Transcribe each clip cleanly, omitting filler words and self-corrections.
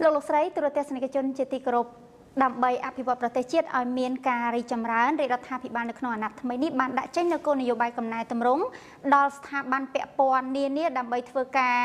លោកស្រីទូរទស្សនិកជនជាទីគោរពដើម្បីអភិវឌ្ឍប្រទេសជាតិឲ្យមានការរីកចម្រើនរាជរដ្ឋាភិបាលនៅក្នុងអាណត្តិថ្មីនេះបានដាក់ចេញនូវគោលនយោបាយកំណែទម្រង់ដល់ស្ថាប័នពាក់ព័ន្ធនានាដើម្បីធ្វើការ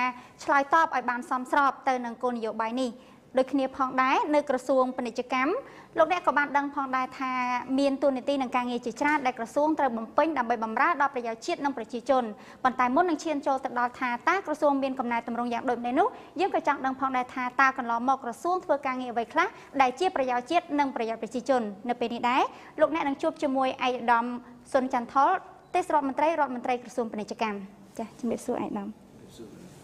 ឆ្លើយតបឲ្យបានសមស្របទៅនឹងគោលនយោបាយនេះដូចគ្នាផងដែរនៅក្រសួងពាណិជ្ជកម្មលោកអ្នកក៏បានដឹងផងដែរថាមានទូនាទីនឹងការងារជាច្រើនដែលក្រសួងត្រូវបំពេញដើម្បីបម្រើដល់ប្រយោជន៍ជាតិនិងប្រជាជនប៉ុន្តែមុននឹងឈានចូលទៅដល់ថាតើក្រសួងមានកំណែទម្រង់យ៉ាងដូចនេះនោះយើងក៏ចង់ដឹងផងដែរថាតើកន្លងមកក្រសួងធ្វើការងារអ្វីខ្លះដែលជាប្រយោជន៍ជាតិនិងប្រយោជន៍ប្រជាជននៅពេលនេះដែរលោកអ្នកនឹងជួបជាមួយឯកឧត្តមសុនចន្ទថុលទេសរដ្ឋមន្ត្រីក្រសួងពាណិជ្ជកម្មចា៎ជំរាបសួរឯកឧត្តម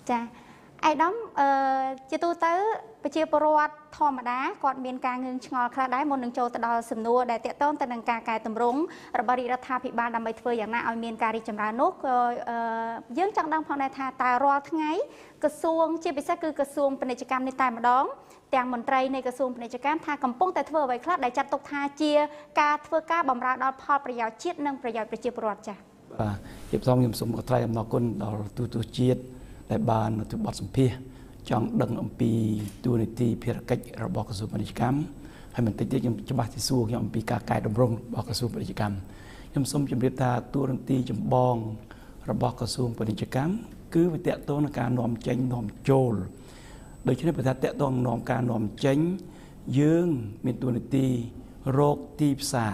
ចា៎ឯកឧត្តមជាទូទៅប្រជាពលរដ្ឋធម្មតាគាត់មានការងឿងឆ្ងល់ខ្លះដែរមុននឹងចូលទៅដល់សំណួរដែលតាក់ទងទៅនឹងការកែតម្រង់របស់រាជរដ្ឋាភិបាលដើម្បីធ្វើយ៉ាងណាឲ្យមានការរីកចម្រើននោះក៏យើងចង់ដឹងផងដែរថាតើរាល់ថ្ងៃក្រសួងជាពិសេសគឺក្រសួងពាណិជ្ជកម្មនេះតែម្ដងទាំងមន្ត្រីនៃក្រសួងពាណិជ្ជកម្មថាកំពុងតែធ្វើអ្វីខ្លះដែលចាត់ទុកថាជាការធ្វើការបម្រើដល់ផលប្រយោជន៍ជាតិនិងប្រយោជន៍ប្រជាពលរដ្ឋចា៎បាទជាផ្សំខ្ញុំសូមថ្លែងអំណរគុណដល់ទូទស្សន៍ជាតិដែលបានទៅបទសម្ភាសន៍ចង់ដឹងអំពីទូនីតិភារកិច្ចរបស់ក្រសួងពាណិជ្ជកម្មហើយបន្តិចទៀតខ្ញុំច្បាស់ទីសួរខ្ញុំអំពីការកែតម្រង់របស់ក្រសួងពាណិជ្ជកម្មខ្ញុំសូមជម្រាបថាទូនីតិចម្បងរបស់ក្រសួងពាណិជ្ជកម្មគឺវាតាក់ទងនឹងការនាំចេញនាំចូលដូច្នេះបើថាតាក់ទងនាំការនាំចេញយើងមានទូនីតិរកទីផ្សារ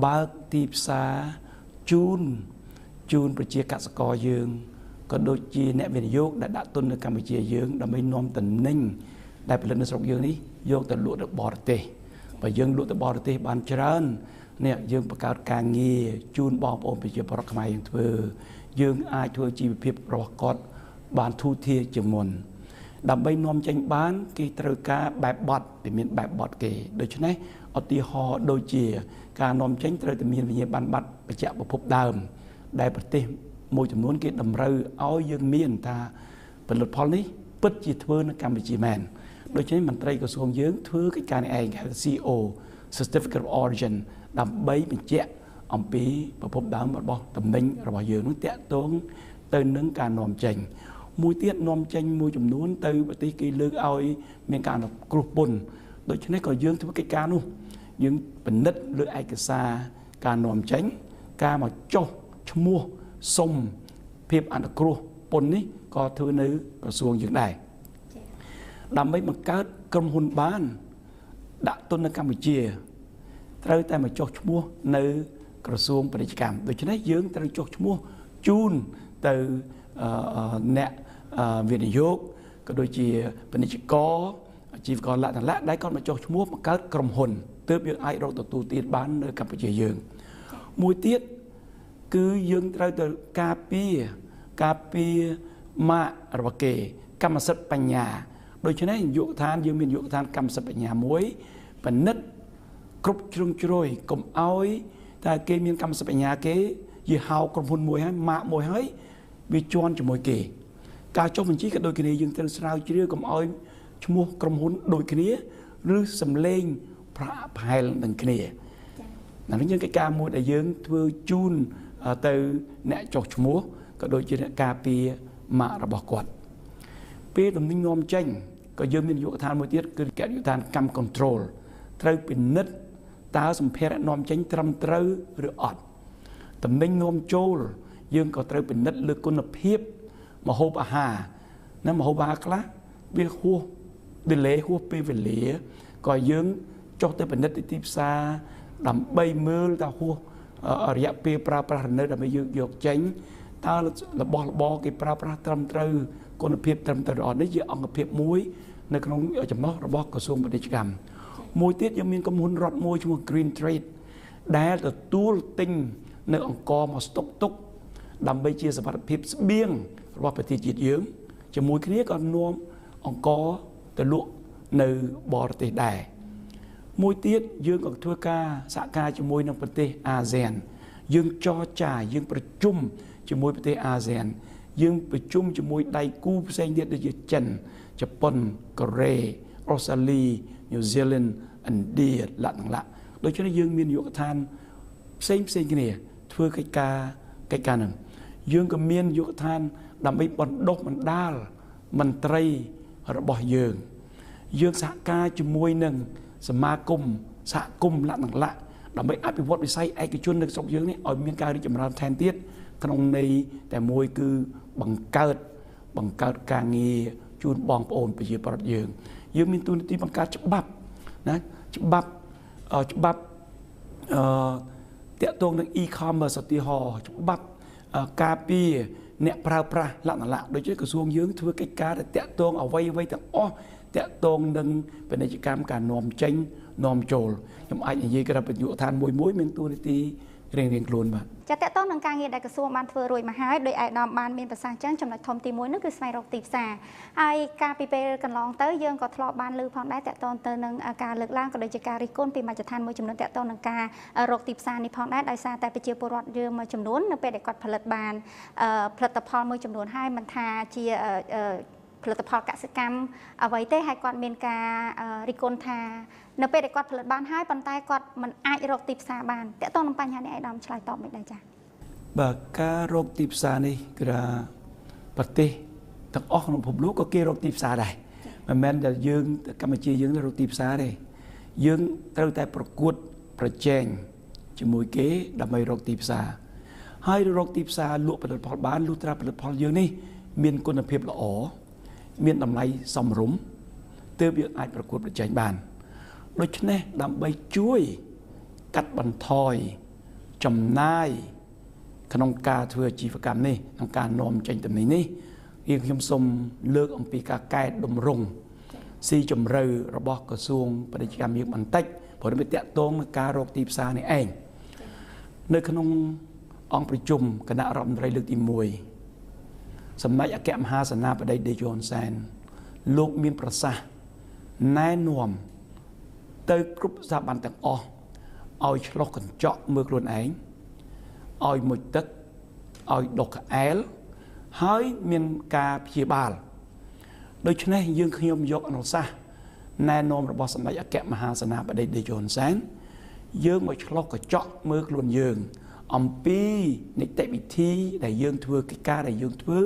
បើកទីផ្សារជូនប្រជាកសិករយើងក៏ដូចជាអ្នកវិនិយោគដែលដាក់ទុននៅកម្ពុជាយើងដើម្បីនាំទំនិញដែលផលិតនៅស្រុកយើងនេះយកទៅលក់ទៅបរទេសបើយើងលក់ទៅបរទេសបានច្រើននេះយើងបង្កើតការងារជូនបងប្អូនប្រជាពលរដ្ឋខ្មែរយើងធ្វើយើងអាចធ្វើជីវភាពរបស់គាត់បានធូរធារជាងមុនដើម្បីនាំចេញបានគេត្រូវការបែបបទដែលមានបែបបទគេដូច្នេះឧទាហរណ៍ដូចជាការនាំចេញត្រូវតែមានវិញ្ញាបនបត្របញ្ជាក់ប្រភពដើមដែលប្រទេសមួយចំនួនគេតម្រូវឲ្យយើងមានថាផលិតផលនេះពិតជាធ្វើនៅកម្ពុជាមែនដូច្នេះមន្ត្រីក្រសួងយើងធ្វើកិច្ចការនេះឯងហៅ CO Certificate of Origin ដើម្បីបញ្ជាក់អំពីប្រភពដើមរបស់ទំនិញរបស់យើងនោះតាក់ទងទៅនឹងការនាំចេញមួយទៀតនាំចេញមួយចំនួនទៅប្រទេសគេលើកឲ្យមានការគ្រោះពន្ធដូច្នេះក៏យើងធ្វើកិច្ចការនោះយើងពិនិត្យលើឯកសារការនាំចេញការមកចុះឈ្មោះសុំភាពអនុគ្រោះពន្ធនេះក៏ធ្វើនៅក្រសួងយើងដែរដើម្បីបង្កើតក្រុមហ៊ុនបានដាក់ទុននៅកម្ពុជាត្រូវតែមកចុះឈ្មោះនៅក្រសួងពាណិជ្ជកម្មដូច្នេះយើងត្រូវចុះឈ្មោះជូនទៅអ្នកវិនិយោគក៏ដូចជាពាណិជ្ជករអាជីវករលក្ខណៈដែលគាត់មកចុះឈ្មោះបង្កើតក្រុមហ៊ុនទើបយើងអាចរកទទួលទានបាននៅកម្ពុជាយើងមួយទៀតគឺយើងត្រូវទៅការពារម៉ាករបស់គេកម្មសិទ្ធិបញ្ញាដូច្នេះយុគឋានយើងមានយុគឋានកម្មសិទ្ធិបញ្ញាមួយពិនិត្យគ្រប់ជ្រុងជ្រោយកុំឲ្យតែគេមានកម្មសិទ្ធិបញ្ញាគេយីហៅក្រុមហ៊ុនមួយហើយម៉ាកមួយហើយវាជន់ជាមួយគេការចុះបញ្ជីក៏ដូចគ្នាយើងត្រូវស្រាវជ្រាវកុំឲ្យឈ្មោះក្រុមហ៊ុនដូចគ្នាឬសម្លេងប្រហែលនឹងគ្នានេះយើងកិច្ចការមួយដែលយើងធ្វើជូនទៅអ្នកចុះឈ្មោះក៏ដូចជាអ្នកការពារម៉ាករបស់គាត់ពេលទំនិញនាំចេញក៏យើងមានយុគឋានមួយទៀតគឺយុគឋានកម្ម control ត្រូវពិនិត្យតើសម្ភារៈនាំចេញត្រឹមត្រូវឬអត់ទំនិញនាំចូលយើងក៏ត្រូវពិនិត្យលើគុណភាពម្ហូបអាហារណាម្ហូបអាហារខ្លះវាហួស delay ហួសពេលវេលាក៏យើងចុះទៅពិនិត្យទីផ្សារដើម្បីមើលតើហួសរយៈពេលប្រើប្រាស់នៅដើម្បីយកចេញតើរបស់របរគេប្រើប្រាស់ត្រឹមត្រូវគុណភាពត្រឹមត្រូវអត់នេះជាអង្គភាពមួយនៅក្នុងចំណុះរបស់ក្រសួងពាណិជ្ជកម្មមួយទៀតយើងមានក្រុមហ៊ុនរដ្ឋមួយឈ្មោះ Green Trade ដែលទទួលទិញនៅអង្គមកស្តុកទុកដើម្បីជាសុវត្ថិភាពស្បៀងរបស់ប្រទេសជាតិយើងជាមួយគ្នាក៏នាំអង្គទៅលក់នៅបរទេសដែរមួយទៀតយើងក៏ធ្វើការសហការជាមួយនឹងប្រទេសអាស៊ានយើងចរចាយើងប្រជុំជាមួយប្រទេសអាស៊ានយើងប្រជុំជាមួយដៃគូផ្សេងទៀតដូចជាចិនជប៉ុនកូរ៉េអូស្ត្រាលីញូហ្សេឡង់ឥណ្ឌាលក្ខណៈដូច្នេះយើងមានយុគឋានផ្សេងគ្នាធ្វើកិច្ចការនឹងយើងក៏មានយុគឋានដើម្បីបណ្ដុះបណ្ដាលមន្ត្រីរបស់យើង យើងសហការជាមួយនឹងសមាគមសហគមន៍លក្ខណៈដើម្បីអភិវឌ្ឍវិស័យឯកជននៅស្រុកយើងនេះឲ្យមានការរីកចម្រើនថែមទៀតក្នុងន័យតែមួយគឺបង្កើតការងារជូនបងប្អូនប្រជាពលរដ្ឋយើងមានទូនាទីបង្កើតច្បាប់ណាច្បាប់តាក់ទងនឹង e-commerce ឧទាហរណ៍ច្បាប់ការពារអ្នកប្រើប្រាស់លក្ខណៈដូចជាក្រសួងយើងធ្វើកិច្ចការដែលតាក់ទងអ្វីទាំងអស់តាក់ទងនឹងពាណិជ្ជកម្មការនាំចេញនាំចូលខ្ញុំអាចនិយាយក្រៅបញ្ញុឋានមួយមានទូនាទីរៀងខ្លួនបាទចាតកតងនឹងការងារដែលក្រសួងបានធ្វើរួចមកហើយដោយឯកឧត្តមបានមានប្រសាសន៍ចឹងចំណុចធំទី1នោះគឺស្វែងរកទីផ្សារហើយការពីពេលកន្លងទៅយើងក៏ធ្លាប់បានលើផងដែរតកតងទៅនឹងការលើកឡើងក៏ដូចជាការរិះគន់ពីមជ្ឈដ្ឋានមួយចំនួនតកតងនឹងការរកទីផ្សារនេះផងដែរដោយសារតែប្រជាពលរដ្ឋយើងមួយចំនួននៅពេលដែលគាត់ផលិតបានផលិតផលមួយចំនួនហើយមិនថាជាផលិតផលកសិកម្មអ្វីទេហើយគាត់មានការរិះគន់ថានៅពេលដែលគាត់ផលិតបានហើយប៉ុន្តែគាត់មិនអាចរកទីផ្សារបានតើតើនឹងបញ្ហានេះឯកឧត្តមឆ្លើយតបមិនដែរចា៎បាទការរកទីផ្សារនេះគឺថាប្រទេសទាំងអស់ក្នុងពិភពលោកក៏គេរកទីផ្សារដែរមិនមែនតែយើងកម្ពុជាយើងរកទីផ្សារទេយើងត្រូវតែប្រកួតប្រជែងជាមួយគេដើម្បីរកទីផ្សារហើយរកទីផ្សារលក់ផលិតផលបានលុះត្រាផលិតផលយើងនេះមានគុណភាពល្អមានតម្លៃសមរម្យទើបយើងអាចប្រកួតប្រជែងបានដូច្នេះដើម្បីជួយកាត់បន្ថយចំណាយក្នុងការធ្វើអាជីវកម្មនេះក្នុងការនាំចេញទំនិញនេះខ្ញុំសូមលើកអំពីការកែតម្រង់ស៊ីជម្រៅរបស់ក្រសួងពាណិជ្ជកម្មយើងបន្តិចព្រោះវាតាក់ទងនឹងការរកទីផ្សារនេះឯងនៅក្នុងអង្គប្រជុំគណៈរដ្ឋមន្ត្រីលើកទី1សម្ដេចអគ្គមហាសេនាបតីតេជោ ហ៊ុនសែនលោកមានប្រសាសន៍ណែនាំទៅគ្រប់ស្ថាប័នទាំងអស់ឲ្យឆ្លុះកញ្ចក់មើលខ្លួនឯងឲ្យមុជទឹកឲ្យដុសក្អែលហើយមានការព្យាបាលដូច្នេះខ្ញុំយកអនុសាសន៍ណែនាំរបស់សម្ដេចអគ្គមហាសេនាបតីតេជោ ហ៊ុនសែនយើងមកឆ្លុះកញ្ចក់មើលខ្លួនយើងអំពីនីតិវិធីដែលយើងធ្វើកិច្ចការដែលយើងធ្វើ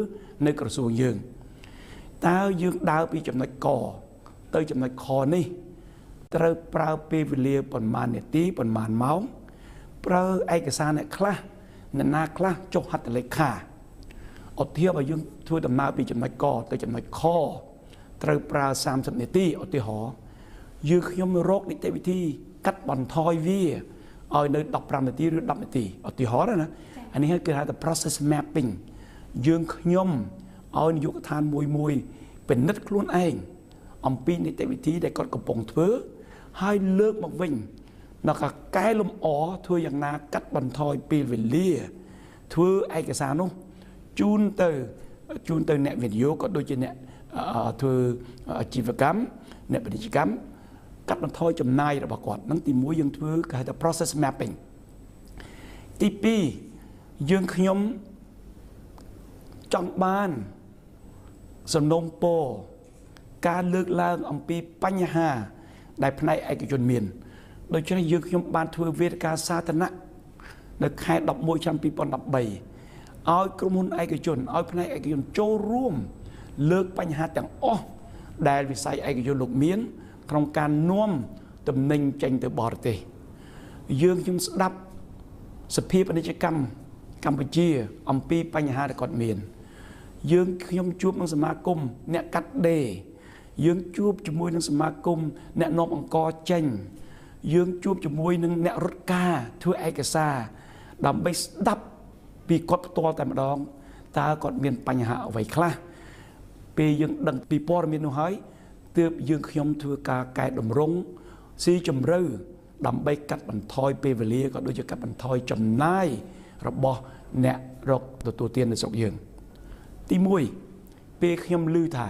នៅក្រសួងយើងតើយើងដើរពីចំណុចកទៅចំណុចខនេះត្រូវប្រើពេលវេលាប្រមាណនាទីប្រមាណម៉ោងប្រើឯកសារអ្នកខ្លះអ្នកណាខ្លះចុះហត្ថលេខាឧទាហរណ៍បើយើងធ្វើដំណើរពីចំណុចកទៅចំណុចខត្រូវប្រើ30នាទីឧទាហរណ៍ខ្ញុំរកនីតិវិធីកាត់បន្ថយវាឲ្យនៅ15នាទីឬ10នាទីឧទាហរណ៍ណាអានេះគេហៅថា process mapping ខ្ញុំឲ្យនាយកដ្ឋានមួយពិនិត្យខ្លួនឯងអំពីនីតិវិធីដែលគាត់កំពុងធ្វើហើយលើកមកវិញដល់ការកែលម្អធ្វើយ៉ាងណាកាត់បន្ថយពេលវេលាធ្វើឯកសារនោះជូនទៅអ្នកវិនិយោគក៏ដូចជាអ្នកធ្វើអាជីវកម្មអ្នកពាណិជ្ជកម្មកាត់បន្ថយចំណាយរបស់គាត់នឹងទី1យើងធ្វើគេហៅថា process mapping ទី2ខ្ញុំចង់បានសំណូមពរការលើកឡើងអំពីបញ្ហាដែលផ្នែកឯកជនមានដូច្នេះខ្ញុំបានធ្វើវេទិកាសាធារណៈនៅខែ11ឆ្នាំ2013ឲ្យក្រុមហ៊ុនឯកជនឲ្យផ្នែកឯកជនចូលរួមលើកបញ្ហាទាំងអស់ដែលវិស័យឯកជនលោកមានក្នុងការនាំទំនិញចេញទៅបរទេសខ្ញុំស្ដាប់សភាពាណិជ្ជកម្មកម្ពុជាអំពីបញ្ហាដែលគាត់មានខ្ញុំជួបនឹងសមាគមអ្នកកាត់ដេរជួបជាមួយនឹងសមាគមអ្នកនាំអង្គចេញជួបជាមួយនឹងអ្នករត់ការធ្វើឯកសារដើម្បីស្ដាប់ពីគាត់ផ្ទាល់តែម្ដងតើគាត់មានបញ្ហាអ្វីខ្លះពេលយើងដឹងពីព័ត៌មាននោះហើយទើបខ្ញុំធ្វើការកែតម្រង់ស៊ីជម្រៅដើម្បីកាត់បន្ថយពេលវេលាក៏ដូចជាកាត់បន្ថយចំណាយរបស់អ្នករកទទួលទាននៅស្រុកយើងទី1ពេលខ្ញុំឮថា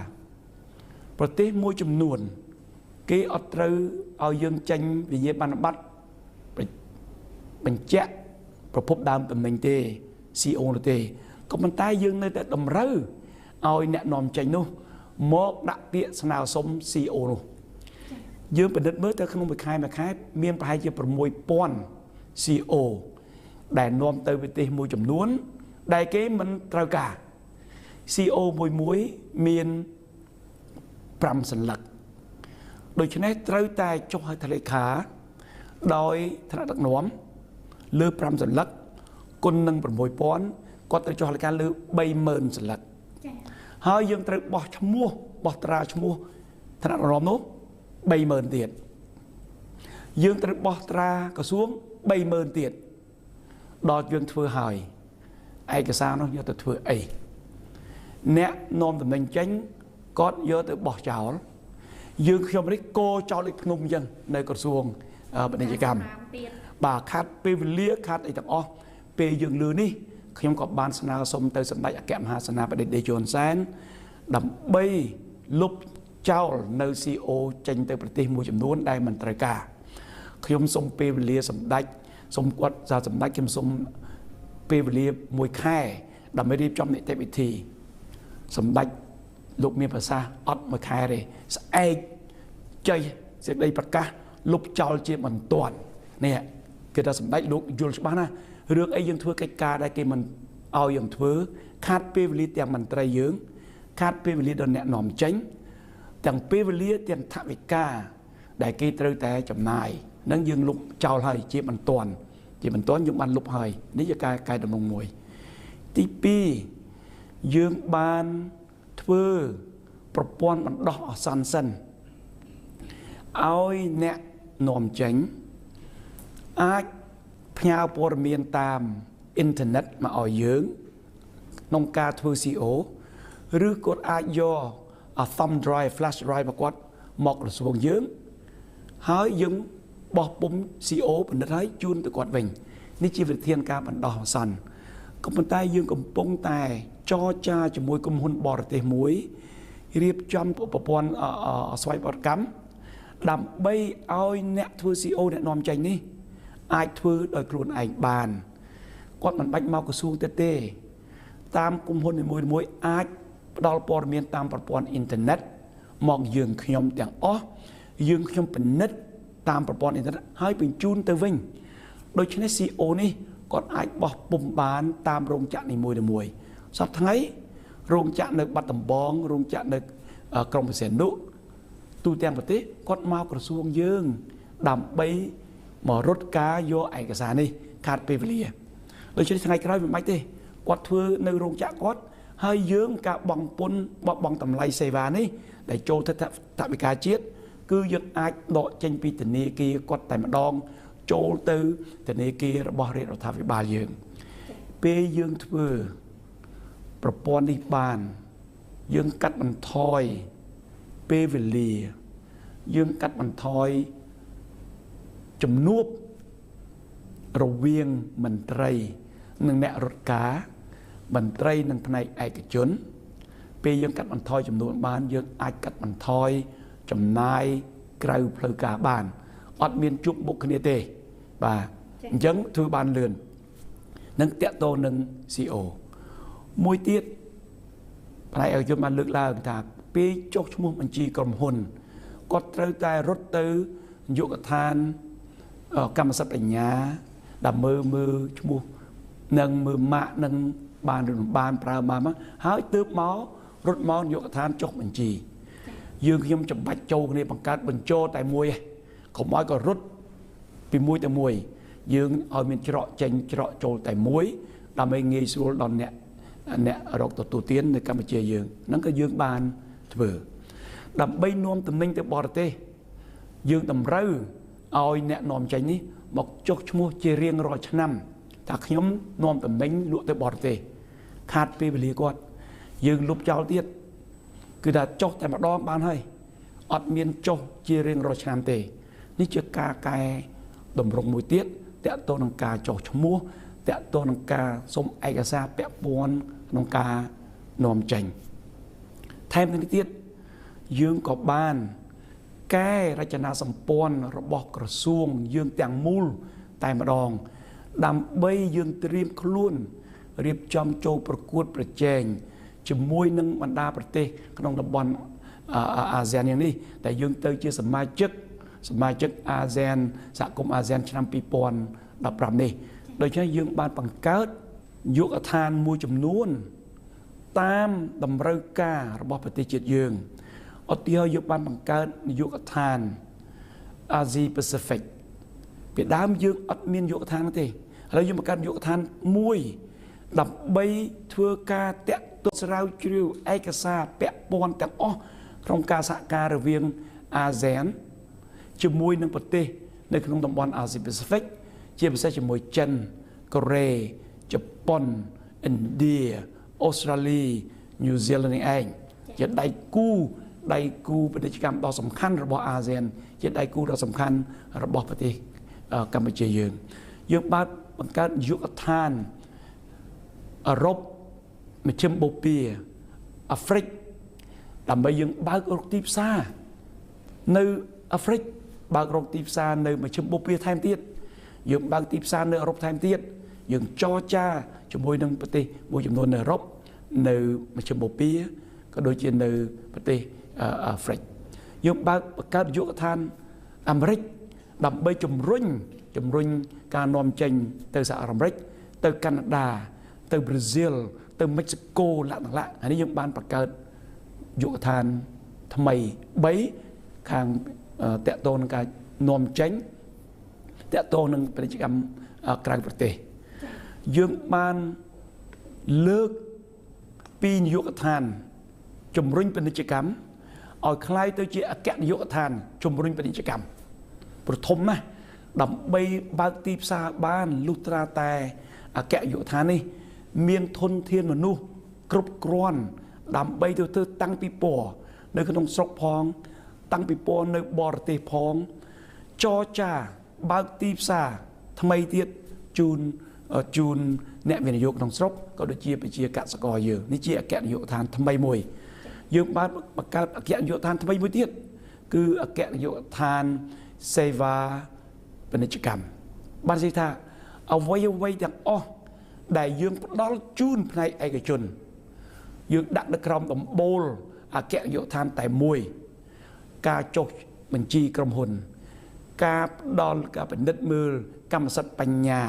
ប្រទេសមួយចំនួនគេអត់ត្រូវឲ្យយើងចេញវិញ្ញាបនបត្របញ្ជាក់ប្រភពដើមតំណែងទេ CO នោះទេក៏ប៉ុន្តែយើងនៅតែតម្រូវឲ្យអ្នកនាំចេញនោះមកដាក់ពាក្យស្នើសុំ CO នោះយើងពិនិត្យមើលទៅក្នុងមួយខែមានប្រហែលជា 6000 CO ដែលនាំទៅប្រទេសមួយចំនួនដែលគេមិនត្រូវការ CO មួយមាន5សន្លឹក ដូច្នេះត្រូវតែចុះឲ្យថលេខាដោយថ្នាក់ដឹកនាំលើ5សន្លឹកគុណនឹង 6,000 គាត់ត្រូវចុះលេខាលើ 30,000 សន្លឹកហើយយើងត្រូវបោះឈ្មោះបោះត្រាឈ្មោះថ្នាក់ដឹកនាំនោះ 30,000 ទៀតយើងត្រូវបោះត្រាក្រសួង 30,000 ទៀតដល់យើងធ្វើហើយឯកសារនោះយកទៅធ្វើអីអ្នកនាំតំណែងចេញគាត់យកទៅបោះចោលយើងខ្ញុំនេះកោចោលដូចភ្នំអញ្ចឹងនៅក្រសួងពាណិជ្ជកម្មបាទខាត់ពេលវេលាខាត់អីទាំងអស់ពេលយើងលឺនេះខ្ញុំក៏បានស្នើសុំទៅសម្ដេចអគ្គមហាសេនាបតីតេជោ ហ៊ុនសែនដើម្បីលុបចោលនៅ CO ចេញទៅប្រទេសមួយចំនួនដែលមិនត្រូវការខ្ញុំសូមពេលវេលាសម្ដេចសូមគាត់សារសម្ដេចខ្ញុំសូមពេលវេលា1 ខែដើម្បីរៀបចំនីតិវិធីសម្ដេចលោកមានប្រសាសន៍អត់1 ខែទេស្អែកចុះសេចក្តីប្រកាសលុបចោលជាបន្ទាន់នេះគឺថាសម្ដេចលោកយល់ច្បាស់ណារឿងអីយើងធ្វើកិច្ចការដែលគេមិនឲ្យយើងធ្វើខាត់ពេលវេលាទាំងមន្ត្រីយើងខាត់ពេលវេលាដល់អ្នកនាំចេញទាំងពេលវេលាទាំងថវិកាដែលគេត្រូវតែចំណាយនឹងយើងលុបចោលហើយជាបន្ទាន់យើងបានលុបហើយនេះជាការកែតម្រង់មួយទី2យើងបានធ្វើប្រព័ន្ធបណ្ដោះអាសន្នសិនឲ្យអ្នកនាំចេញអាចផ្ញើព័ត៌មានតាមអ៊ីនធឺណិតមកឲ្យយើងក្នុងការធ្វើ CO ឬគាត់អាចយក thumb drive flash drive របស់គាត់មកក្រសួងយើងហើយយើងបោះពុំ CO បណ្ឌិតឲ្យជូនទៅគាត់វិញនេះជាវិធានការបណ្ដោះអាសន្នក៏ប៉ុន្តែយើងកំពុងតែចរចាជាមួយក្រុមហ៊ុនបរទេសមួយរៀបចំប្រព័ន្ធស្វ័យប្រវត្តិកម្មដើម្បីឲ្យអ្នកធ្វើ CO អ្នកនាំចេញនេះអាចធ្វើដោយខ្លួនឯងបានគាត់មិនបាច់មកក្រសួងទេតាមក្រុមហ៊ុននីមួយៗអាចផ្ដល់ព័ត៌មានតាមប្រព័ន្ធអ៊ីនធឺណិតមកយើងខ្ញុំទាំងអស់យើងខ្ញុំពិនិត្យតាមប្រព័ន្ធអ៊ីនធឺណិតហើយបញ្ជូនទៅវិញដូច្នេះ CO នេះគាត់អាចបោះពុំបានតាមរោងចក្រនីមួយៗសប្តាហ៍ថ្ងៃរោងចក្រនៅបាត់ដំបងរោងចក្រនៅក្រុងព្រះសីហនុទូទាំងប្រទេសគាត់មកក្រសួងយើងដើម្បីមករត់ការយកឯកសារនេះខាត់ពេលវេលាដូច្នេះថ្ងៃក្រោយមិនបាច់ទេគាត់ធ្វើនៅរោងចក្រគាត់ហើយយើងការបង់ពន្ធបង់តម្លៃសេវានេះដែលចូលទៅថវិកាជាតិគឺយើងអាចដកចេញពីធនាគារគាត់តែម្ដងចូលទៅធនាគាររបស់រាជរដ្ឋាភិបាលយើងពេលយើងធ្វើប្រព័ន្ធនេះបានយើងកាត់បន្ថយពេលវេលាយើងកាត់បន្ថយជំនួបរវាងមន្ត្រីនិងអ្នករត់ការមន្ត្រីនិងផ្នែកឯកជនពេលយើងកាត់បន្ថយចំនួនបានយើងអាចកាត់បន្ថយចំណាយក្រៅផ្លូវការបានអត់មានជួបមុខគ្នាទេបាទអញ្ចឹងធ្វើបានលឿននឹងតាក់ទងនឹង CO មួយទៀតផ្នែកឯកជនបានលើកឡើងថាពេលចុះឈ្មោះបញ្ជីក្រុមហ៊ុនគាត់ត្រូវតែរត់ទៅនាយកដ្ឋានកម្មសិទ្ធិបញ្ញាដើម្បីមើលឈ្មោះនិងមើលម៉ាកនឹងបានឬមិនបានប្រើបានមកហើយទើបមករត់មកនាយកដ្ឋានចុះបញ្ជីយើងខ្ញុំចាំបាច់ចូលគ្នាបង្កើតបញ្ចូលតែមួយកុំឲ្យក៏រត់ពីមួយទៅមួយយើងឲ្យមានច្រកចេញច្រកចូលតែមួយដើម្បីងាយស្រួលដល់អ្នករកទទួលទាននៅកម្ពុជាយើងហ្នឹងក៏យើងបានធ្វើដើម្បីនាំទំនិញទៅបរទេសយើងតម្រូវឲ្យអ្នកនាំចេញនេះមកចុះឈ្មោះជារៀងរាល់ឆ្នាំថាខ្ញុំនាំទំនិញលក់ទៅបរទេសខាតពេលវេលាគាត់យើងលុបចោលទៀតគឺថាចុះតែម្ដងបានហើយអត់មានចុះជារៀងរាល់ឆ្នាំទេនេះជាការកែតម្រង់មួយទៀតតាក់ទងនឹងការចុះឈ្មោះតាក់ទងនឹងការសុំឯកសារពាក់ព័ន្ធក្នុងការនាំចេញថែមទាំងទៀតយើងក៏បានកែរចនាសម្ព័ន្ធរបស់ក្រសួងយើងទាំងមូលតែម្ដងដើម្បីយើងត្រៀមខ្លួនរៀបចំចូលប្រកួតប្រជែងជាមួយនឹងបណ្ដាប្រទេសក្នុងតំបន់អាស៊ាននេះតែយើងទៅជាសមាជិកអាស៊ានសហគមន៍អាស៊ានឆ្នាំ2015នេះដូច្នេះយើងបានបង្កើតយុគដ្ឋានមួយចំនួនតាមតម្រូវការរបស់ប្រទេសជាតិយើង ឧទាហរណ៍យើងបានបង្កើតនាយកដ្ឋាន Asia Pacific ពីដើមយើងអត់មាននាយកដ្ឋានទេឥឡូវយើងបង្កើតនាយកដ្ឋានមួយដើម្បីធ្វើការតាក់ទងស្រាវជ្រាវឯកសារពាក់ព័ន្ធទាំងអស់ក្នុងការសហការរវាងអាស៊ានជាមួយនឹងប្រទេសនៅក្នុងតំបន់ Asia Pacific ជាពិសេសជាមួយចិនកូរ៉េជប៉ុនឥណ្ឌាអូស្ត្រាលីញូហ្សេឡង់នេះឯងជាដៃគូពាណិជ្ជកម្មដ៏សំខាន់របស់អាស៊ានជាដៃគូដ៏សំខាន់របស់ប្រទេសកម្ពុជាយើងបានបង្កើតនាយកដ្ឋានអឺរ៉ុបមជ្ឈិមបូព៌ាអាហ្វ្រិកដើម្បីយើងបើករកទីផ្សារនៅអាហ្វ្រិកបើករកទីផ្សារនៅមជ្ឈិមបូព៌ាថែមទៀតយើងបើកទីផ្សារនៅអឺរ៉ុបថែមទៀតយើងចរចាជាមួយនឹងប្រទេសមួយចំនួននៅអឺរ៉ុបនៅមជ្ឈិមបូព៌ាក៏ដូចជានៅប្រទេសអាហ្វ្រិកយើងបើកបង្កើតនាយកដ្ឋានអាមេរិកដើម្បីជំរុញការនាំចេញទៅសហរដ្ឋអាមេរិកទៅកាណាដាទៅប្រេស៊ីលទៅមិចស៊ីកូលក្ខណៈអានេះយើងបានបង្កើតនាយកដ្ឋានថ្មី3ខាងតាក់ទងនឹងការនាំចេញតាក់ទងនឹងពាណិជ្ជកម្មក្រៅប្រទេសយើងបានលើកពីនាយកដ្ឋានជំរុញពាណិជ្ជកម្មឲ្យคล้ายទៅជាអគ្គនាយកដ្ឋានជំរុញពាណិជ្ជកម្មប្រធមណាស់ដើម្បីបើកទីផ្សារបានលុះត្រាតែអគ្គនាយកដ្ឋាននេះមានធនធានមនុស្សគ្រប់គ្រាន់ដើម្បីទៅធ្វើតាំងពិព័រណ៍នៅក្នុងស្រុកផងតាំងពិព័រណ៍នៅបរទេសផងចរចាបើកទីផ្សារថ្មីទៀតជូនអ្នកវិនិយោគក្នុងស្រុកក៏ដូចជាប្រជាកសិករយើងនេះជាអគ្គនាយកដ្ឋានថ្មីមួយយើងបានបង្កើតអគ្គនាយកដ្ឋានថ្មីមួយទៀតគឺអគ្គនាយកដ្ឋានសេវាពាណិជ្ជកម្មបាននិយាយថាអ្វីទាំងអស់ដែលយើងផ្ដល់ជូនផ្នែកឯកជនយើងដាក់នៅក្រោមដំបូលអគ្គនាយកដ្ឋានតែមួយការចុះបញ្ជីក្រុមហ៊ុនការផ្ដល់ការពិនិត្យមើលកម្មសិទ្ធិបញ្ញា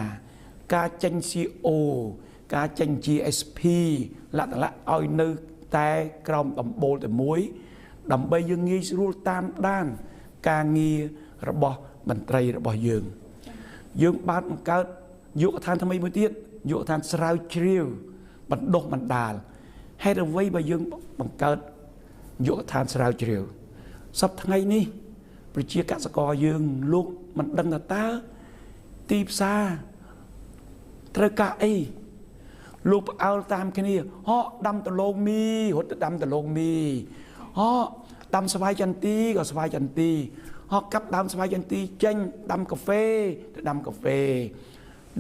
ការចេញ CO ការចេញ GSP លក្ខណៈឲ្យនៅតែក្រោមដំបូលតែមួយដើម្បីយើងងាយស្រួលតាមដានការងាររបស់មន្ត្រីរបស់យើងបានបង្កើតនាយកដ្ឋានថ្មីមួយទៀតនាយកដ្ឋានស្រាវជ្រាវបណ្ដុះបណ្ដាលហេតុអ្វីបើយើងបង្កើតនាយកដ្ឋានស្រាវជ្រាវសប្តាហ៍ថ្ងៃនេះប្រជាកសិករយើងលោកមិនដឹងថាតើទីផ្សារត្រូវការអីលោកផ្អើលតាមគ្នាដាំដលងមីរត់ទៅដាំដលងមីដាំស្វាយចន្ទីក៏ស្វាយចន្ទីកាប់ដើមស្វាយចន្ទីចេញដាំកាហ្វេទៅដាំកាហ្វេ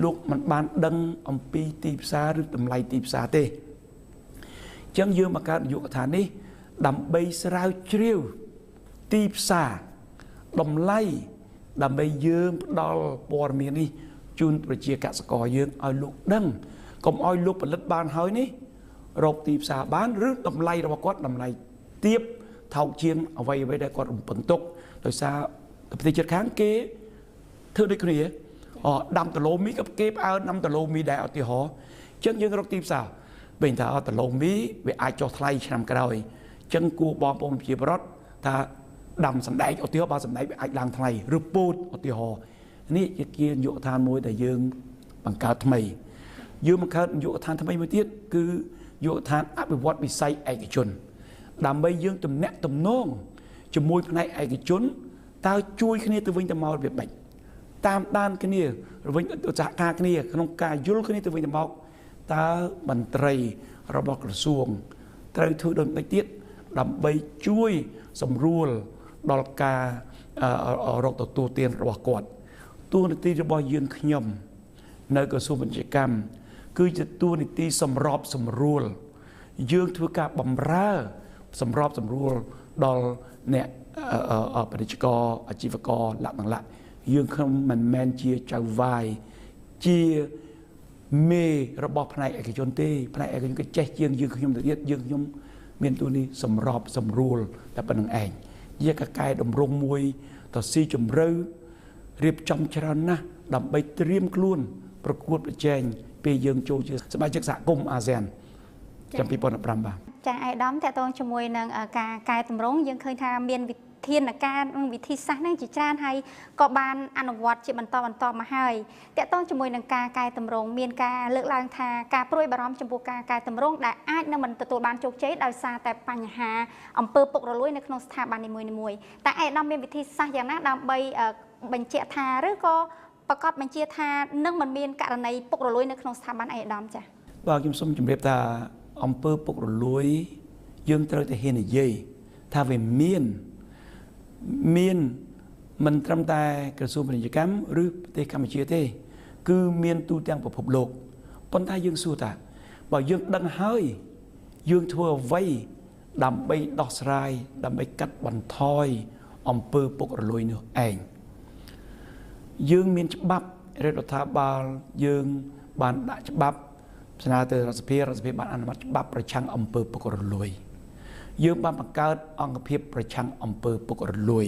លោកមិនបានដឹងអំពីទីផ្សារឬតម្លៃទីផ្សារទេអញ្ចឹងយើងបង្កើតនាយកដ្ឋាននេះដើម្បីស្រាវជ្រាវទីផ្សារតម្លៃដើម្បីយើងផ្ដល់ព័ត៌មាននេះជូនប្រជាកសិករយើងឲ្យលោកដឹងកុំឲ្យលោកផលិតបានហើយនេះរកទីផ្សារបានឬតម្លៃរបស់គាត់តម្លៃទាបថោកជាងអ្វីដែលគាត់រំពឹងទុកដោយសារប្រទេសជិតខាងគេធ្វើដូចគ្នាដាំដលូមីក៏គេផ្អើលដាំដលូមីដែរឧទាហរណ៍អញ្ចឹងយើងរកទីផ្សារវិញថាដលូមីវាអាចចុះថ្លៃឆ្នាំក្រោយអញ្ចឹងគួរបងប្អូនប្រជាពលរដ្ឋថាដាំសណ្ដែកឧទាហរណ៍បើសណ្ដែកវាអាចឡើងថ្លៃឬពោតឧទាហរណ៍នេះជានាយកដ្ឋានមួយដែលយើងបង្កើតថ្មីយើងបង្កើតនាយកដ្ឋានថ្មីមួយទៀតគឺនាយកដ្ឋានអភិវឌ្ឍវិស័យឯកជនដើម្បីយើងទំនាក់ទំនងជាមួយផ្នែកឯកជនតើជួយគ្នាទៅវិញទៅមករបៀបម៉េចតាមដានគ្នារវិញសហការគ្នាក្នុងការយល់គ្នាទៅវិញទៅមកតើមន្ត្រីរបស់ក្រសួងត្រូវធ្វើដូចម្តេចទៀតដើម្បីជួយសម្រួលដល់ការរកទទួលទានរបស់គាត់តួនាទីរបស់យើងខ្ញុំនៅក្រសួងពាណិជ្ជកម្មគឺជាតួនាទីសម្របសម្រួលយើងធ្វើការបម្រើសម្របសម្រួលដល់អ្នកពាណិជ្ជករអាជីវករលក្ខណៈយើងខ្ញុំមិនមែនជាចៅវាយជាមេរបស់ផ្នែកឯកជនទេផ្នែកឯកជនក៏ចេះជាងយើងខ្ញុំទៅទៀតយើងខ្ញុំមានតួនាទីសម្របសម្រួលតែប៉ុណ្្នឹងឯងជាកកែតម្រង់មួយទៅស៊ីជម្រៅរៀបចំច្រើនណាស់ដើម្បីត្រៀមខ្លួនប្រកួតប្រជែងពេលយើងចូលជាសមាជិកសហគមន៍អាស៊ានឆ្នាំ2015បាទ ចាឯកឧត្តមតើតើជាមួយនឹងការកែតម្រង់យើងឃើញថាមានវិធានការវិធីសាស្ត្រហ្នឹងជាច្រើនហើយក៏បានអនុវត្តជាបន្តមកហើយតើតើជាមួយនឹងការកែតម្រង់មានការលើកឡើងថាការព្រួយបារម្ភចំពោះការកែតម្រង់ដែលអាចនឹងមិនទទួលបានជោគជ័យដោយសារតែបញ្ហាអំពើពុករលួយនៅក្នុងស្ថាប័ននីមួយៗតើឯកឧត្តមមានវិធីសាស្ត្រយ៉ាងណាដើម្បីបញ្ជាក់ថាឬក៏ប្រកាសបញ្ជាថានឹងមិនមានករណីពុករលួយនៅក្នុងស្ថាប័នឯកឧត្តមចា៎បាទខ្ញុំសូមជម្រាបថាអំពើពុករលួយយើងត្រូវតែហ៊ាននិយាយថាវាមានមិនត្រឹមតែក្រសួងពាណិជ្ជកម្មឬប្រទេសកម្ពុជាទេគឺមានទូទាំងពិភពលោកប៉ុន្តែយើងសួរថាបើយើងដឹងហើយយើងធ្វើអ្វីដើម្បីដោះស្រាយដើម្បីកាត់បន្ថយអំពើពុករលួយនោះឯងយើងមានច្បាប់រដ្ឋាភិបាលយើងបានដាក់ច្បាប់ស្នើទៅរដ្ឋសភាបានអនុម័តច្បាប់ប្រឆាំងអំពើពុករលួយយើងបានបង្កើតអង្គភាពប្រឆាំងអំពើពុករលួយ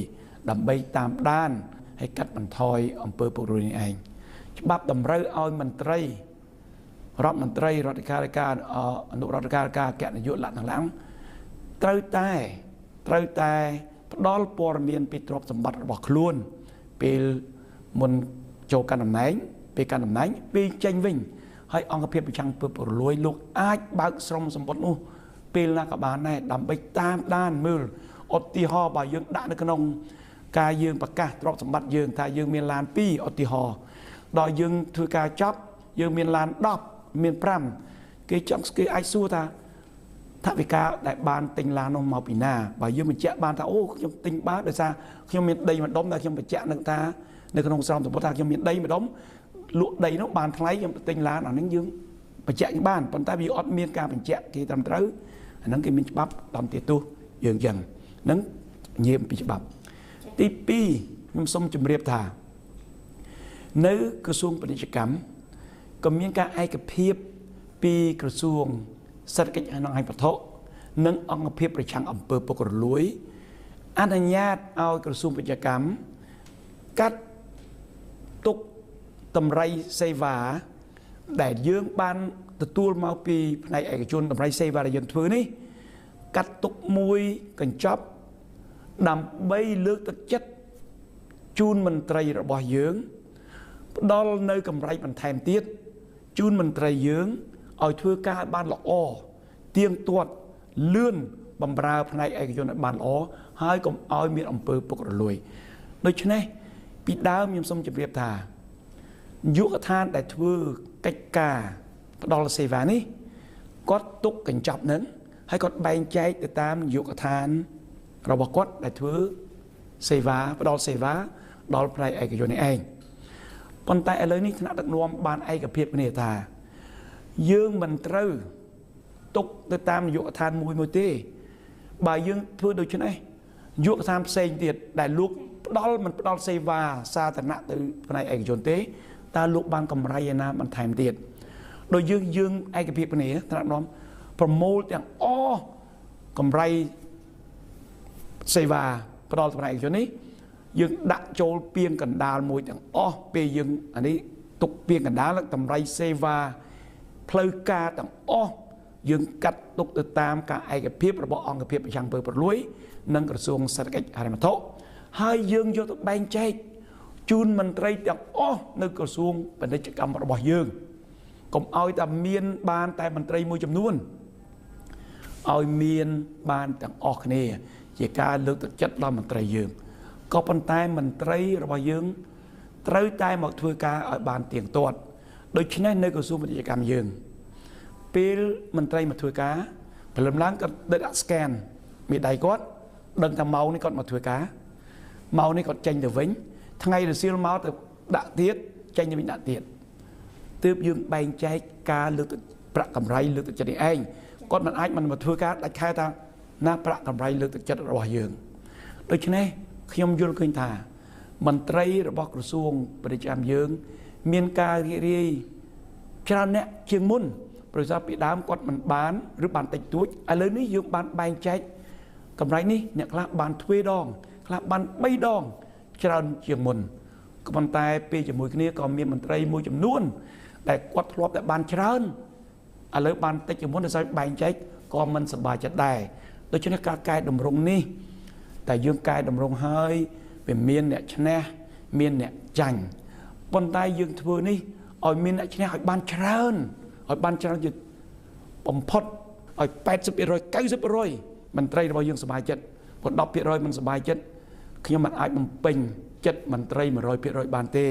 ដើម្បីតាមដានហើយកាត់បន្ថយអំពើពុករលួយនេះឯងច្បាប់តម្រូវឲ្យមន្ត្រីរដ្ឋមន្ត្រីរដ្ឋាភិបាលអនុរដ្ឋាភិបាលអគ្គនាយកលក្ខណៈត្រូវតែផ្ដល់ព័ត៌មានពីទ្រព្យសម្បត្តិរបស់ខ្លួនពេលមុនចូលកាន់តំណែងពេលកាន់តំណែងពេលចេញវិញហើយអង្គភាពប្រឆាំងអំពើពុករលួយលោកអាចបើកស្រុំសម្បត្តិនោះពេលណាក៏បានដែរដើម្បីតាមដានមើលឧទាហរណ៍បើយើងដាក់នៅក្នុងការយើងប្រកាសទ្រព្យសម្បត្តិយើងថាយើងមានឡាន2ឧទាហរណ៍ដល់យើងធ្វើការចាប់យើងមានឡាន10មាន5គេអាចសួរថាថវិកាដែលបានទិញឡាននោះមកពីណាបើយើងបញ្ជាក់បានថាអូខ្ញុំទិញបានដោយសារខ្ញុំមានដីម្ដុំដែលខ្ញុំបញ្ជាក់នឹងថានៅក្នុងស្រោមសម្បត្តិថាខ្ញុំមានដីម្ដុំលក់ដីនោះបានថ្លៃខ្ញុំទិញឡានអានេះយើងបញ្ជាក់បានប៉ុន្តែវាអត់មានការបញ្ជាក់គេត្រឹមត្រូវអាហ្នឹងគេមានច្បាប់ដំទាទោសយើងចឹងហ្នឹងញៀមពីច្បាប់ទី2ខ្ញុំសូមជម្រាបថានៅក្រសួងពាណិជ្ជកម្មក៏មានការឯកភាពពីក្រសួងសេដ្ឋកិច្ចនិងហិរញ្ញវត្ថុនិងអង្គភាពប្រឆាំងអំពើពុករលួយអនុញ្ញាតឲ្យក្រសួងពាណិជ្ជកម្មកាត់ទុកតម្រៃសេវាដែលយើងបានទទួលមកពីផ្នែកឯកជនតម្រៃសេវាដែលយើងធ្វើនេះកាត់ទុកមួយកញ្ចប់ដើម្បីលើកទឹកចិត្តជូនមន្ត្រីរបស់យើងផ្ដល់នៅកម្រៃបន្ថែមទៀតជូនមន្ត្រីយើងឲ្យធ្វើការបានល្អទៀងទាត់លឿនបំរើផ្នែកឯកជនឲ្យបានល្អហើយកុំឲ្យមានអំពើពុករលួយដូច្នេះពីដើមខ្ញុំសូមជម្រាបថាយុវដ្ឋានដែលធ្វើកិច្ចការផ្ដល់សេវានេះគាត់ទុកកញ្ចប់នឹងហើយគាត់បែងចែកទៅតាមយុវដ្ឋានរបស់គាត់ដែលធ្វើសេវាផ្ដល់សេវាដល់ផ្នែកឯកជននេះឯងប៉ុន្តែឥឡូវនេះថ្នាក់ដឹកនាំបានឯកភាពគ្នាថាយើងមិនត្រូវទុកទៅតាមយុវដ្ឋានមួយទេបើយើងធ្វើដូច្នេះយុវដ្ឋានផ្សេងទៀតដែលលោកមិនផ្ដល់សេវាសាធារណៈទៅផ្នែកឯកជនទេតើលោកបានកម្រៃឯណាបន្ថែមទៀតដោយយើងឯកភាពគ្នាថ្នាក់ដឹកនាំប្រមូលទាំងកម្រៃសេវាផ្ដល់ផ្នែកឯកជននេះយើងដាក់ចូលពាងកណ្ដាលមួយទាំងពេលយើងអានេះទុកពាងកណ្ដាលតម្រៃសេវាផ្លូវការទាំងយើងកាត់ទុកទៅតាមការឯកភាពរបស់អង្គភាពប្រឆាំងអំពើពុករលួយនិងក្រសួងសេដ្ឋកិច្ចហិរញ្ញវត្ថុហើយយើងយកទៅបែងចែកជូនមន្ត្រីទាំងនៅក្រសួងពាណិជ្ជកម្មរបស់យើងកុំឲ្យតែមានបានតែមន្ត្រីមួយចំនួនឲ្យមានបានទាំងអស់គ្នាជាការលើកទឹកចិត្តដល់មន្ត្រីយើងក៏ប៉ុន្តែមន្ត្រីរបស់យើងត្រូវតែមកធ្វើការឲ្យបានទៀងទាត់ដូច្នេះនៅក្រសួងពាណិជ្ជកម្មយើងពេលមន្ត្រីមកធ្វើការព្រលឹមឡើងគាត់ដាក់ scan មេដៃគាត់ដឹងថាម៉ោងនេះគាត់មកធ្វើការម៉ោងនេះគាត់ចេញទៅវិញថ្ងៃរសៀលមកទៅដាក់ទៀតចេញទៅវិញដាក់ទៀតទើបយើងបែងចែកការលើកប្រាក់កម្រៃលើកទឹកចិត្តនេះឯងគាត់មិនអាចមកធ្វើការដាច់ខែថាណាប្រាក់កម្រៃលើកទឹកចិត្តរបស់យើងដូច្នេះខ្ញុំយល់ឃើញថាមន្ត្រីរបស់ក្រសួងពាណិជ្ជកម្មយើងមានការរីករាយច្រើនអ្នកជាងមុនប្រសិនពីដើមគាត់មិនបានឬបានតិចតួចឥឡូវនេះយើងបានបែងចែកកម្រៃនេះអ្នកខ្លះបានទ្វេដងខ្លះបាន3ដងច្រើនជាងមុនក៏ប៉ុន្តែពេលជាមួយគ្នាក៏មានមន្ត្រីមួយចំនួនដែលគាត់ធ្លាប់តែបានច្រើនឥឡូវបានតិចជាងមុនដោយសារបែងចែក ក៏មិនសប្បាយចិត្តដែរដូច្នេះការកែតម្រង់នេះតែយើងកែតម្រង់ហើយវាមានអ្នកឈ្នះមានអ្នកចាញ់ប៉ុន្តែយើងធ្វើនេះឲ្យមានអ្នកឈ្នះឲ្យបានច្រើនជាបំផុតឲ្យ 80% 90% មន្ត្រីរបស់យើងសប្បាយចិត្តប៉ុន្តែ 10% មិនសប្បាយចិត្តខ្ញុំមិនអាចបំពេញចិត្តមន្ត្រី 100% បានទេ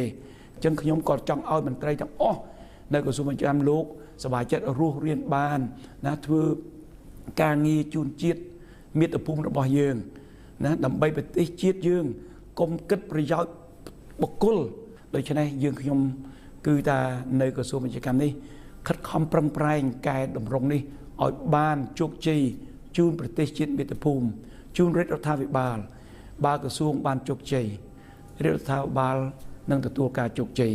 អញ្ចឹងខ្ញុំក៏ចង់ឲ្យមន្ត្រីទាំងអស់នៅក្រសួងពាណិជ្ជកម្មលោកសប្បាយចិត្តរស់រៀនបានណាធ្វើការងារជូនជាតិមាតុភូមិរបស់យើងណាដើម្បីប្រទេសជាតិយើងកុំគិតប្រយោជន៍បុគ្គលដូច្នេះយើងខ្ញុំគឺថានៅក្រសួងពាណិជ្ជកម្មនេះខិតខំប្រឹងប្រែងកែតម្រង់នេះឲ្យបានជោគជ័យជូនប្រទេសជាតិមាតុភូមិជូនរដ្ឋាភិបាលបើក្រសួងបានជោគជ័យរដ្ឋាភិបាលនឹងទទួលការជោគជ័យ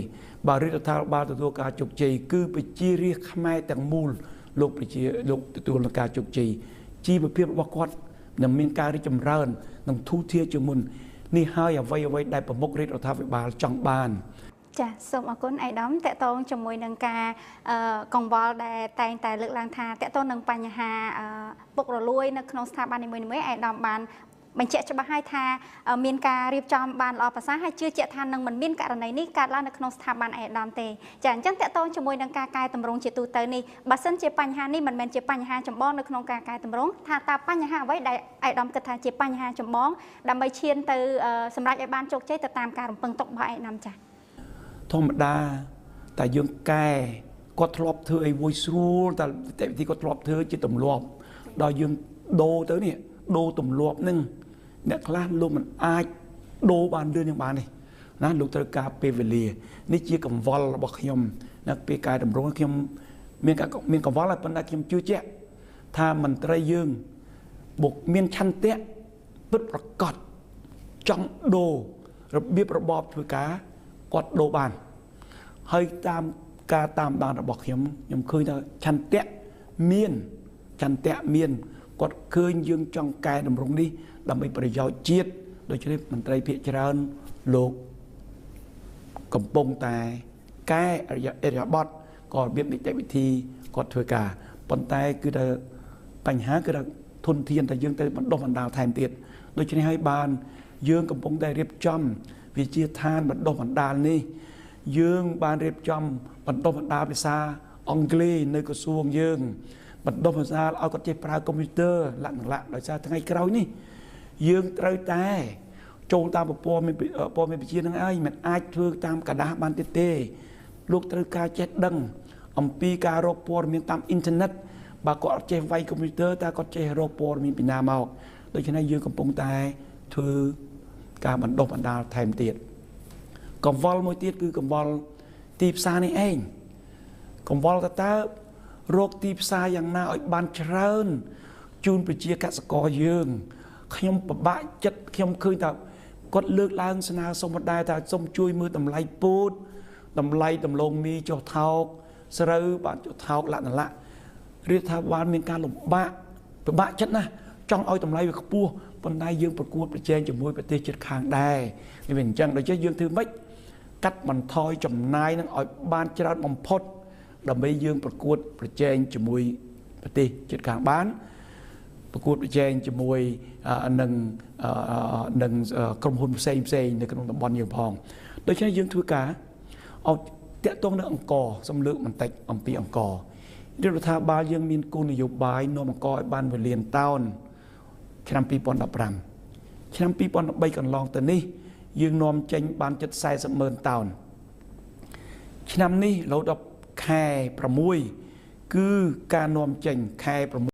បើរដ្ឋាភិបាលទទួលការជោគជ័យគឺប្រជារាស្ត្រខ្មែរទាំងមូលលោកទទួលនឹងការជោគជ័យជីវភាពរបស់គាត់នឹងមានការរីកចម្រើននឹងធូរធារជាងមុននេះហើយអ្វីដែលប្រមុខរដ្ឋាភិបាលចង់បានចាសូមអរគុណអេដាមតកតងជាមួយនឹងការកង្វល់ដែលតែងតែលើកឡើងថាតកតងនឹងបញ្ហាពុករលួយនៅក្នុងស្ថាប័ននីមួយៗអេដាមបានបញ្ជាក់ច្បាស់ហើយថាមានការរៀបចំបានល្អប្រសើរហើយជឿជាក់ថានឹងមិនមានករណីនេះកើតឡើងនៅក្នុងស្ថាប័នអេដាមទេចាអញ្ចឹងតកតងជាមួយនឹងការកែតម្រង់ជាទូទៅនេះបើសិនជាបញ្ហានេះមិនមែនជាបញ្ហាចម្បងនៅក្នុងការកែតម្រង់ថាតើបញ្ហាអ្វីដែលអេដាមគិតថាជាបញ្ហាចម្បងដើម្បីឈានទៅសម្រាប់ឲ្យបានជោគជ័យទៅតាមការរំពឹងទុករបស់អេដាមចាធម្មតាតែយើងកែគាត់ធ្លាប់ធ្វើអីមួយស្រួលតែវិធីគាត់ធ្លាប់ធ្វើជាទម្លាប់ដល់យើងដូរទៅនេះដូរទម្លាប់នឹងអ្នកខ្លះលោកមិនអាចដូរបានលឿនយ៉ាងបាននេះណាលោកត្រូវការពេលវេលានេះជាកង្វល់របស់ខ្ញុំនៅពេលកែតម្រង់ខ្ញុំមានកង្វល់ហើយប៉ុន្តែខ្ញុំជឿជាក់ថាមន្ត្រីយើងបុកមានឆន្ទៈពិតប្រាកដចង់ដូររបៀបរបបធ្វើការគាត់ដូរបានហើយតាមការតាមដានរបស់ខ្ញុំឃើញថាឆន្ទៈមានគាត់ឃើញយើងចង់កែតម្រង់នេះដើម្បីប្រយោជន៍ជាតិដូច្នេះមន្ត្រីភាគច្រើនលោកកំពុងតែកែអរិយាប័ត្រក៏របៀបនីតិវិធីគាត់ធ្វើការប៉ុន្តែគឺថាបញ្ហាគឺថាធនធានតែយើងទៅបណ្ដុះបណ្ដាលថែមទៀតដូច្នេះហើយបានយើងកំពុងតែរៀបចំវិជាឋានបណ្ដុះបណ្ដាលនេះយើងបានរៀបចំបណ្ដុះបណ្ដាលភាសាអង់គ្លេសនៅក្រសួងយើងបណ្ដុះភាសាឲ្យគាត់ចេះប្រើកុំព្យូទ័រលក្ខណៈដោយសារថ្ងៃក្រោយនេះយើងត្រូវតែចូលតាមព័ត៌មានវិទ្យានឹងឯងមិនអាចធ្វើតាមกระดาษបានទៀតទេលោកត្រូវការចេះដឹងអំពីការរកព័ត៌មានតាមអ៊ីនធឺណិតបើគាត់អត់ចេះវាយកុំព្យូទ័រតែគាត់ចេះរកព័ត៌មានពីណាមកដូច្នេះយើងកំពុងតែធ្វើការបណ្ដុះបណ្ដាលថែមទៀតកង្វល់មួយទៀតគឺកង្វល់ទីផ្សារនេះឯងកង្វល់តើរកទីផ្សារយ៉ាងណាឲ្យបានច្រើនជូនប្រជាកសិករយើងខ្ញុំពិបាកចិត្តខ្ញុំឃើញថាគាត់លើកឡើងស្នើសុំម្ដាយថាសុំជួយមើលតម្លៃពោតតម្លៃដំឡូងមីចុះថោកស្រូវបានចុះថោកលក្ខណៈរដ្ឋាភិបាលមានការលំបាកពិបាកចិត្តណាស់ចង់ឲ្យតម្លៃវាខ្ពស់ប៉ុន្តែយើងប្រកួតប្រជែងជាមួយប្រទេសជិតខាងដែរវាអញ្ចឹងដូច្នេះយើងធ្វើម៉េចកាត់បន្ថយចំណាយនឹងឲ្យបានច្រើនបំផុតដើម្បីយើងប្រកួតប្រជែងជាមួយប្រទេសជិតខាងបានប្រកួតប្រជែងជាមួយនឹងក្រុមហ៊ុនផ្សេងនៅក្នុងតំបន់យើងផងដូច្នេះយើងធ្វើការឲ្យតាក់ទងនឹងអង្គរសំលើកបន្តិចអំពីអង្គររដ្ឋាភិបាលយើងមានគោលនយោបាយនាំអង្គរឲ្យបាន1លានតោនឆ្នាំ2015ឆ្នាំ2013កន្លងទៅនេះយើងនាំចេញបានជិត40,000,000 តោនឆ្នាំនេះរហូតដល់ខែ6គឺការនាំចេញខែ6